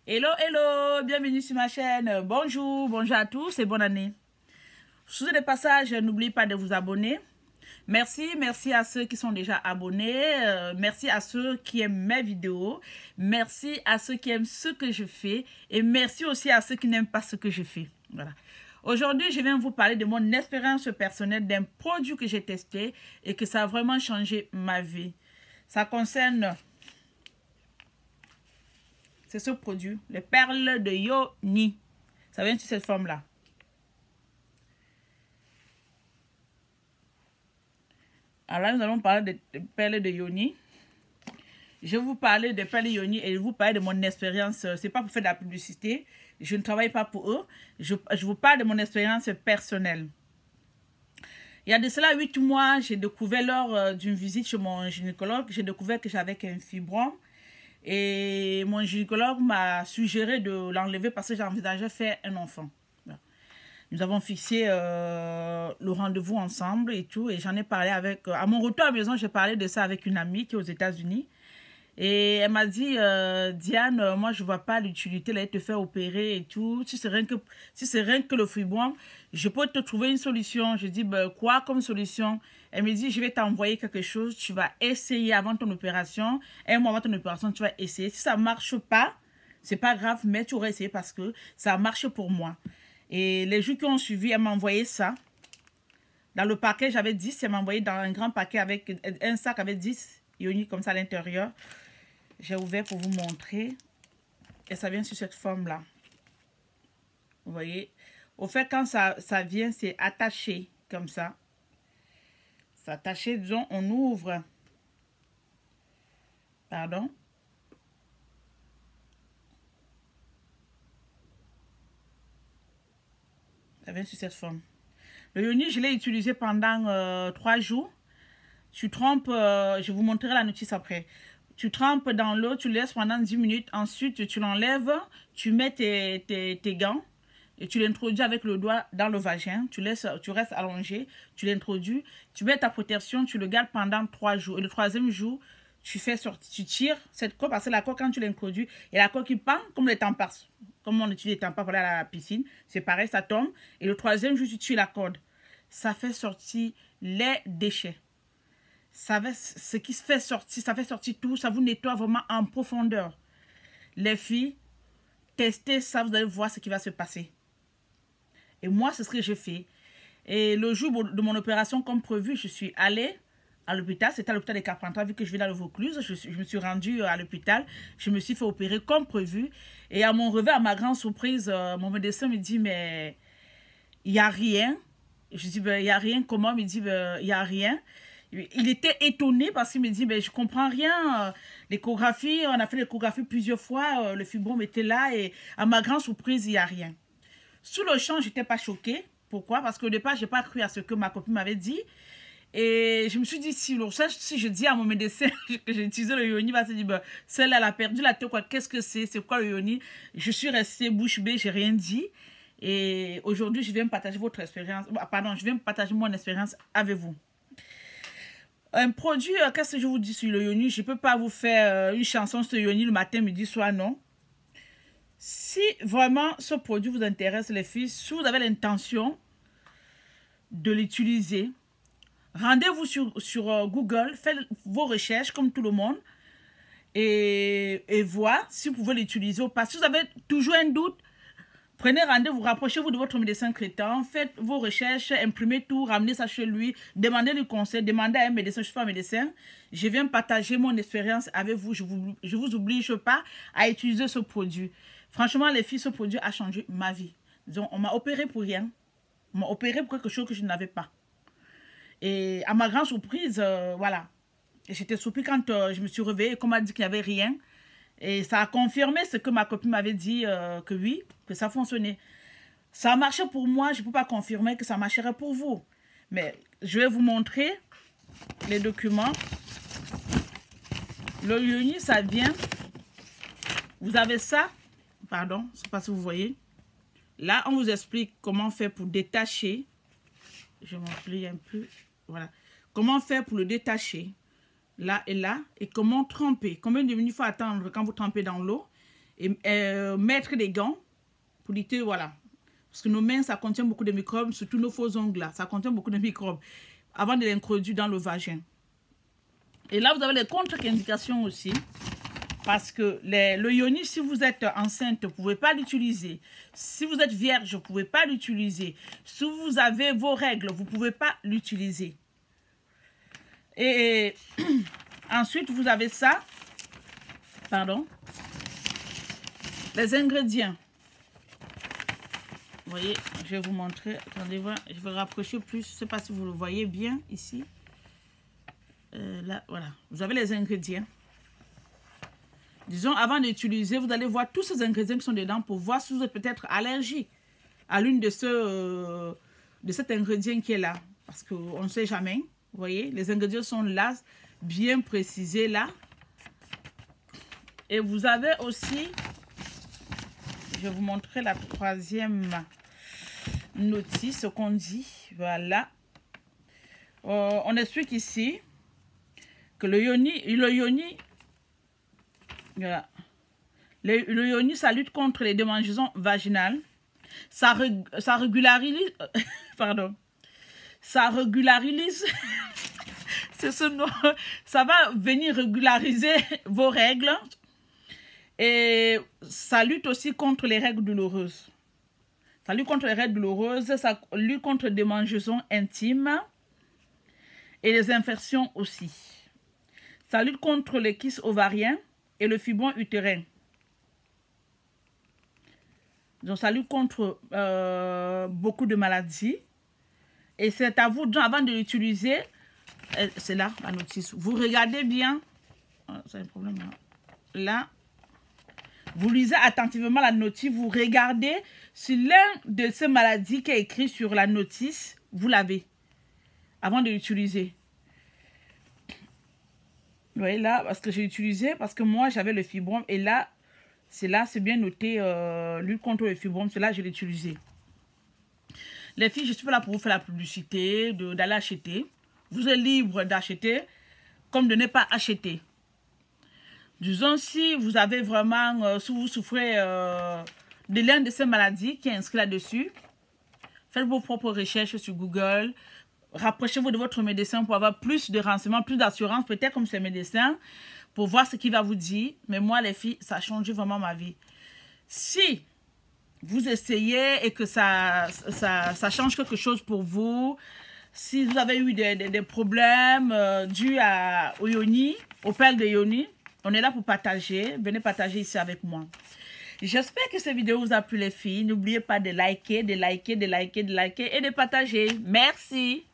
Hello, hello, bienvenue sur ma chaîne. Bonjour, bonjour à tous et bonne année. Sous le passage, n'oubliez pas de vous abonner. Merci à ceux qui sont déjà abonnés. Merci à ceux qui aiment mes vidéos. Merci à ceux qui aiment ce que je fais. Et merci aussi à ceux qui n'aiment pas ce que je fais. Voilà. Aujourd'hui, je viens vous parler de mon expérience personnelle d'un produit que j'ai testé et que ça a vraiment changé ma vie. Ça concerne... C'est ce produit, les perles de Yoni. Ça vient sur cette forme-là. Alors là, nous allons parler des perles de Yoni. Je vais vous parler des perles de Yoni et je vais vous parler de mon expérience. Ce n'est pas pour faire de la publicité. Je ne travaille pas pour eux. Je vous parle de mon expérience personnelle. Il y a de cela 8 mois, j'ai découvert lors d'une visite chez mon gynécologue, j'ai découvert que j'avais un fibrome. Et mon gynécologue m'a suggéré de l'enlever parce que j'envisageais faire un enfant. Nous avons fixé le rendez-vous ensemble et tout. Et j'en ai parlé avec... à mon retour à la maison, j'ai parlé de ça avec une amie qui est aux États-Unis. Et elle m'a dit, Diane, moi je ne vois pas l'utilité de te faire opérer et tout. Si c'est rien que le fibrome, je peux te trouver une solution. Je dis, ben, quoi comme solution? Elle me dit, je vais t'envoyer quelque chose. Tu vas essayer avant ton opération. Un mois avant ton opération, tu vas essayer. Si ça ne marche pas, c'est pas grave, mais tu aurais essayé parce que ça a marché pour moi. Et les jours qui ont suivi, elle m'a envoyé ça. Dans le paquet, j'avais 10. Elle m'a envoyé dans un grand paquet avec un sac avec 10 Yoni comme ça à l'intérieur. J'ai ouvert pour vous montrer. Et ça vient sur cette forme-là. Vous voyez. Au fait, quand ça vient, c'est attaché comme ça. C'est attaché, disons, on ouvre. Pardon. Ça vient sur cette forme. Le Yoni, je l'ai utilisé pendant 3 jours. Tu trempes, je vous montrerai la notice après. Tu trempes dans l'eau, tu laisses pendant 10 minutes. Ensuite, tu l'enlèves, tu mets tes gants et tu l'introduis avec le doigt dans le vagin. Tu restes allongé, tu l'introduis, tu mets ta protection, tu le gardes pendant 3 jours. Et le 3e jour, tu tires cette coque, parce que la coque, quand tu l'introduis, il y a la coque qui pend, comme les tampons. Comme on utilise les tampons pour aller à la piscine. C'est pareil, ça tombe. Et le 3e jour, tu tires la corde. Ça fait sortir les déchets. Ce qui se fait sortir, ça fait sortir tout, ça vous nettoie vraiment en profondeur. Les filles, testez ça, vous allez voir ce qui va se passer. Et moi, c'est ce que j'ai fait. Et le jour de mon opération, comme prévu, je suis allée à l'hôpital. C'était à l'hôpital des Carpentras, vu que je vis dans le Vaucluse. Je me suis rendue à l'hôpital. Je me suis fait opérer comme prévu. Et à mon réveil, à ma grande surprise, mon médecin me dit, mais il n'y a rien. Je dis, ben, il n'y a rien. Comment? Il me dit, ben, il n'y a rien. Il était étonné parce qu'il me dit, ben, je comprends rien. L'échographie, on a fait l'échographie plusieurs fois. Le fibrome était là et à ma grande surprise, il n'y a rien. Sous le champ, je n'étais pas choquée. Pourquoi? Parce qu'au départ, je n'ai pas cru à ce que ma copine m'avait dit. Et je me suis dit, si je dis à mon médecin que j'ai utilisé le Yoni, il va se dire, ben, celle-là, elle a perdu la tête, quoi. Qu'est-ce que c'est? C'est quoi le Yoni? Je suis restée bouche bée, je n'ai rien dit. Et aujourd'hui, je viens partager votre expérience. Pardon, je viens partager mon expérience avec vous. Un produit, qu'est-ce que je vous dis sur le Yoni? Je ne peux pas vous faire une chanson sur le Yoni le matin, midi, soir, non. Si vraiment ce produit vous intéresse, les filles, si vous avez l'intention de l'utiliser, rendez-vous sur Google, faites vos recherches comme tout le monde et voir si vous pouvez l'utiliser ou pas. Si vous avez toujours un doute, prenez rendez-vous, rapprochez-vous de votre médecin traitant, faites vos recherches, imprimez tout, ramenez ça chez lui, demandez le conseil, demandez à un médecin, je suis pas un médecin. Je viens partager mon expérience avec vous, je vous oblige pas à utiliser ce produit. Franchement, les filles, ce produit a changé ma vie. Donc, on m'a opéré pour rien. On m'a opéré pour quelque chose que je n'avais pas. Et à ma grande surprise, voilà. J'étais surprise quand je me suis réveillée et qu'on m'a dit qu'il n'y avait rien. Et ça a confirmé ce que ma copine m'avait dit, que oui, que ça fonctionnait. Ça a marché pour moi, je ne peux pas confirmer que ça marcherait pour vous. Mais je vais vous montrer les documents. Le Yoni, ça vient. Vous avez ça. Pardon, je ne sais pas si vous voyez. Là, on vous explique comment faire pour détacher. Je m'emplie un peu. Voilà. Comment faire pour le détacher. Là et là. Et comment tremper. Combien de minutes il faut attendre quand vous trempez dans l'eau. et mettre des gants pour lutter, voilà. Parce que nos mains, ça contient beaucoup de microbes, surtout nos faux ongles là, ça contient beaucoup de microbes avant de l'introduire dans le vagin. Et là, vous avez les contre-indications aussi. Parce que le yoni, si vous êtes enceinte, vous ne pouvez pas l'utiliser. Si vous êtes vierge, vous ne pouvez pas l'utiliser. Si vous avez vos règles, vous ne pouvez pas l'utiliser. Et ensuite, vous avez ça. Pardon. Les ingrédients. Vous voyez, je vais vous montrer. Attendez voir, je vais rapprocher plus. Je ne sais pas si vous le voyez bien ici. Là, voilà. Vous avez les ingrédients. Disons, avant d'utiliser, vous allez voir tous ces ingrédients qui sont dedans pour voir si vous êtes peut-être allergique à l'une de cet ingrédient qui est là. Parce qu'on ne sait jamais. Vous voyez, les ingrédients sont là, bien précisés là. Et vous avez aussi, je vais vous montrer la troisième notice, ce qu'on dit. Voilà. On explique ici que le yoni, voilà. Le yoni, ça lutte contre les démangeaisons vaginales. Ça régularise, pardon, ça régularise, c'est ce nom, ça va venir régulariser vos règles. Et ça lutte aussi contre les règles douloureuses. Ça lutte contre les règles douloureuses, ça lutte contre les démangeaisons intimes et les infections aussi. Ça lutte contre les kystes ovariens et le fibron utérin. Donc, ça lutte contre beaucoup de maladies. Et c'est à vous, donc, avant de l'utiliser, c'est là la notice. Vous regardez bien. C'est un problème là. Là. Vous lisez attentivement la notice. Vous regardez si l'un de ces maladies qui est écrit sur la notice, vous l'avez. Avant de l'utiliser. Vous voyez là, parce que j'ai utilisé, parce que moi j'avais le fibrome et là, c'est bien noté, lutte contre le fibrome, c'est là que je l'ai utilisé. Les filles, je suis pas là pour vous faire la publicité, d'aller acheter. Vous êtes libre d'acheter, comme de ne pas acheter. Disons, si vous avez vraiment, si vous souffrez de l'une de ces maladies qui est inscrit là-dessus, faites vos propres recherches sur Google. Rapprochez-vous de votre médecin pour avoir plus de renseignements, plus d'assurance, peut-être comme ce médecin, pour voir ce qu'il va vous dire. Mais moi, les filles, ça a changé vraiment ma vie. Si vous essayez et que ça change quelque chose pour vous, si vous avez eu des problèmes dus au yoni, aux perles de yoni, on est là pour partager. Venez partager ici avec moi. J'espère que cette vidéo vous a plu les filles. N'oubliez pas de liker et de partager. Merci.